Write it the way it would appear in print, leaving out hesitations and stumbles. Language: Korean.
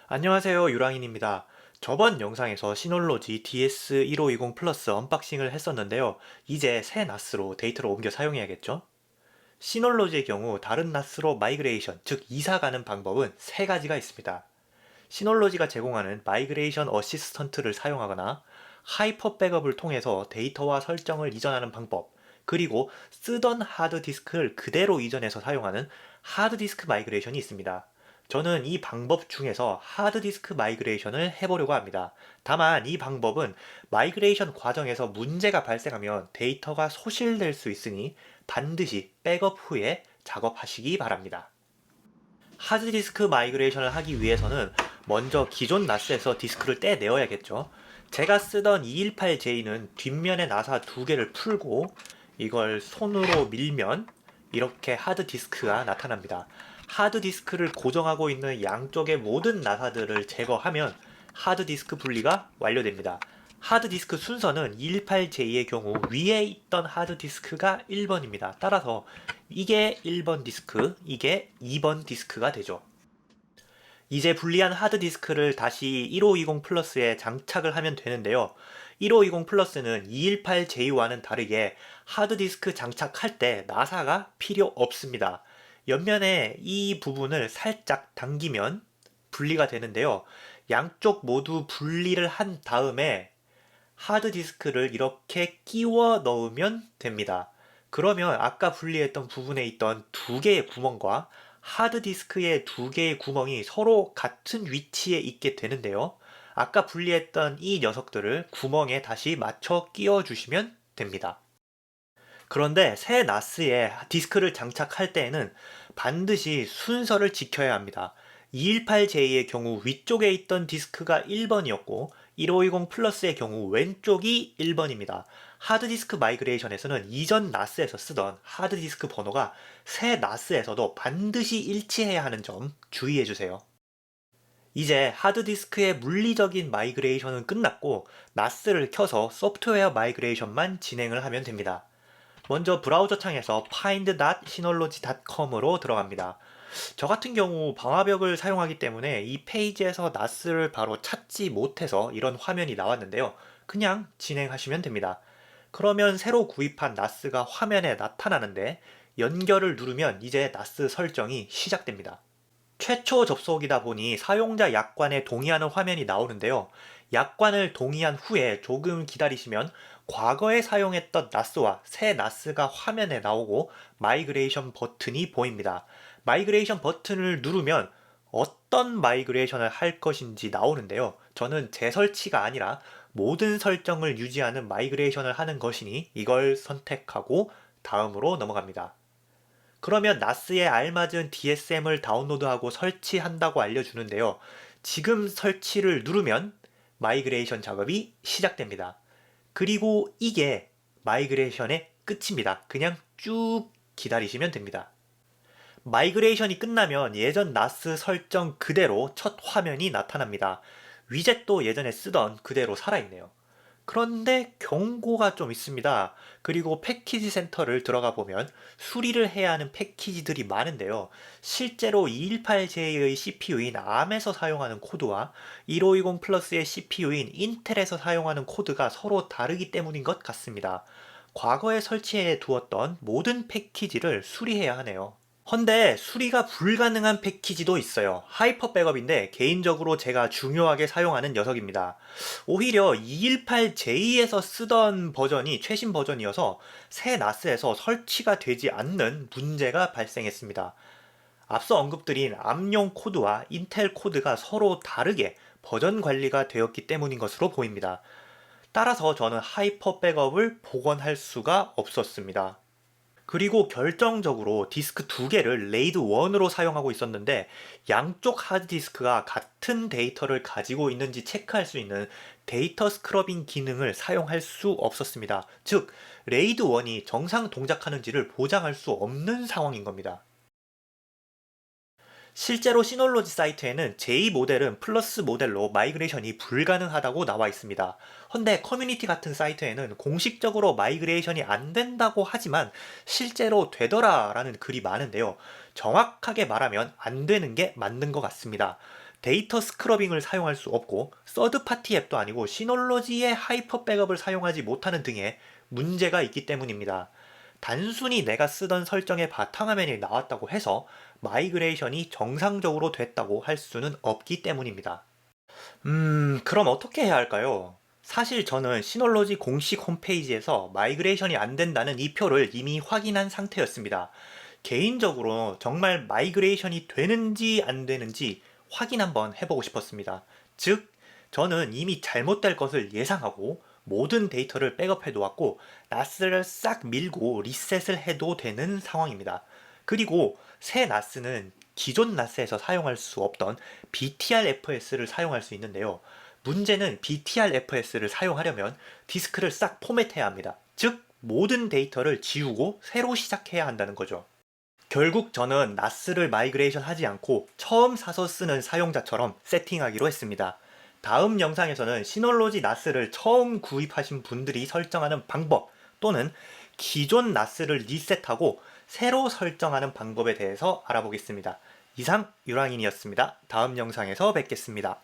안녕하세요, 유랑인입니다. 저번 영상에서 시놀로지 DS1520 플러스 언박싱을 했었는데요. 이제 새 나스로 데이터를 옮겨 사용해야겠죠? 시놀로지의 경우 다른 나스로 마이그레이션, 즉 이사가는 방법은 세 가지가 있습니다. 시놀로지가 제공하는 마이그레이션 어시스턴트를 사용하거나 하이퍼 백업을 통해서 데이터와 설정을 이전하는 방법, 그리고 쓰던 하드디스크를 그대로 이전해서 사용하는 하드디스크 마이그레이션이 있습니다. 저는 이 방법 중에서 하드디스크 마이그레이션을 해보려고 합니다. 다만 이 방법은 마이그레이션 과정에서 문제가 발생하면 데이터가 소실될 수 있으니 반드시 백업 후에 작업하시기 바랍니다. 하드디스크 마이그레이션을 하기 위해서는 먼저 기존 나스에서 디스크를 떼내어야겠죠. 제가 쓰던 218J는 뒷면에 나사 두 개를 풀고 이걸 손으로 밀면 이렇게 하드디스크가 나타납니다. 하드디스크를 고정하고 있는 양쪽의 모든 나사들을 제거하면 하드디스크 분리가 완료됩니다. 하드디스크 순서는 218J의 경우 위에 있던 하드디스크가 1번입니다. 따라서 이게 1번 디스크, 이게 2번 디스크가 되죠. 이제 분리한 하드디스크를 다시 1520 플러스에 장착을 하면 되는데요. 1520 플러스는 218J와는 다르게 하드디스크 장착할 때 나사가 필요 없습니다. 옆면에 이 부분을 살짝 당기면 분리가 되는데요. 양쪽 모두 분리를 한 다음에 하드디스크를 이렇게 끼워 넣으면 됩니다. 그러면 아까 분리했던 부분에 있던 두 개의 구멍과 하드디스크의 두 개의 구멍이 서로 같은 위치에 있게 되는데요. 아까 분리했던 이 녀석들을 구멍에 다시 맞춰 끼워 주시면 됩니다. 그런데 새 나스에 디스크를 장착할 때에는 반드시 순서를 지켜야 합니다. 218J의 경우 위쪽에 있던 디스크가 1번이었고 1520 플러스의 경우 왼쪽이 1번입니다. 하드디스크 마이그레이션에서는 이전 나스에서 쓰던 하드디스크 번호가 새 나스에서도 반드시 일치해야 하는 점 주의해주세요. 이제 하드디스크의 물리적인 마이그레이션은 끝났고 나스를 켜서 소프트웨어 마이그레이션만 진행을 하면 됩니다. 먼저 브라우저 창에서 find.synology.com으로 들어갑니다. 저 같은 경우 방화벽을 사용하기 때문에 이 페이지에서 나스를 바로 찾지 못해서 이런 화면이 나왔는데요. 그냥 진행하시면 됩니다. 그러면 새로 구입한 나스가 화면에 나타나는데 연결을 누르면 이제 나스 설정이 시작됩니다. 최초 접속이다 보니 사용자 약관에 동의하는 화면이 나오는데요. 약관을 동의한 후에 조금 기다리시면 과거에 사용했던 나스와 새 나스가 화면에 나오고 마이그레이션 버튼이 보입니다. 마이그레이션 버튼을 누르면 어떤 마이그레이션을 할 것인지 나오는데요. 저는 재설치가 아니라 모든 설정을 유지하는 마이그레이션을 하는 것이니 이걸 선택하고 다음으로 넘어갑니다. 그러면 나스에 알맞은 DSM을 다운로드하고 설치한다고 알려주는데요. 지금 설치를 누르면 마이그레이션 작업이 시작됩니다. 그리고 이게 마이그레이션의 끝입니다. 그냥 쭉 기다리시면 됩니다. 마이그레이션이 끝나면 예전 나스 설정 그대로 첫 화면이 나타납니다. 위젯도 예전에 쓰던 그대로 살아있네요. 그런데 경고가 좀 있습니다. 그리고 패키지 센터를 들어가 보면 수리를 해야 하는 패키지들이 많은데요. 실제로 218J의 CPU인 ARM에서 사용하는 코드와 1520 플러스의 CPU인 인텔에서 사용하는 코드가 서로 다르기 때문인 것 같습니다. 과거에 설치해 두었던 모든 패키지를 수리해야 하네요. 헌데 수리가 불가능한 패키지도 있어요. 하이퍼 백업인데 개인적으로 제가 중요하게 사용하는 녀석입니다. 오히려 218J에서 쓰던 버전이 최신 버전이어서 새 나스에서 설치가 되지 않는 문제가 발생했습니다. 앞서 언급드린 암용 코드와 인텔 코드가 서로 다르게 버전 관리가 되었기 때문인 것으로 보입니다. 따라서 저는 하이퍼 백업을 복원할 수가 없었습니다. 그리고 결정적으로 디스크 두 개를 레이드 1으로 사용하고 있었는데 양쪽 하드디스크가 같은 데이터를 가지고 있는지 체크할 수 있는 데이터 스크러빙 기능을 사용할 수 없었습니다. 즉, 레이드 1이 정상 동작하는지를 보장할 수 없는 상황인 겁니다. 실제로 시놀로지 사이트에는 J 모델은 플러스 모델로 마이그레이션이 불가능하다고 나와 있습니다. 헌데 커뮤니티 같은 사이트에는 공식적으로 마이그레이션이 안 된다고 하지만 실제로 되더라 라는 글이 많은데요. 정확하게 말하면 안 되는 게 맞는 것 같습니다. 데이터 스크러빙을 사용할 수 없고 서드파티 앱도 아니고 시놀로지의 하이퍼 백업을 사용하지 못하는 등의 문제가 있기 때문입니다. 단순히 내가 쓰던 설정의 바탕화면이 나왔다고 해서 마이그레이션이 정상적으로 됐다고 할 수는 없기 때문입니다. 그럼 어떻게 해야 할까요? 사실 저는 시놀로지 공식 홈페이지에서 마이그레이션이 안 된다는 이 표를 이미 확인한 상태였습니다. 개인적으로 정말 마이그레이션이 되는지 안 되는지 확인 한번 해보고 싶었습니다. 즉, 저는 이미 잘못될 것을 예상하고 모든 데이터를 백업해 놓았고 나스를 싹 밀고 리셋을 해도 되는 상황입니다. 그리고 새 나스는 기존 나스에서 사용할 수 없던 BTRFS를 사용할 수 있는데요. 문제는 BTRFS를 사용하려면 디스크를 싹 포맷해야 합니다. 즉, 모든 데이터를 지우고 새로 시작해야 한다는 거죠. 결국 저는 나스를 마이그레이션 하지 않고 처음 사서 쓰는 사용자처럼 세팅하기로 했습니다. 다음 영상에서는 시놀로지 나스를 처음 구입하신 분들이 설정하는 방법 또는 기존 나스를 리셋하고 새로 설정하는 방법에 대해서 알아보겠습니다. 이상 유랑인이었습니다. 다음 영상에서 뵙겠습니다.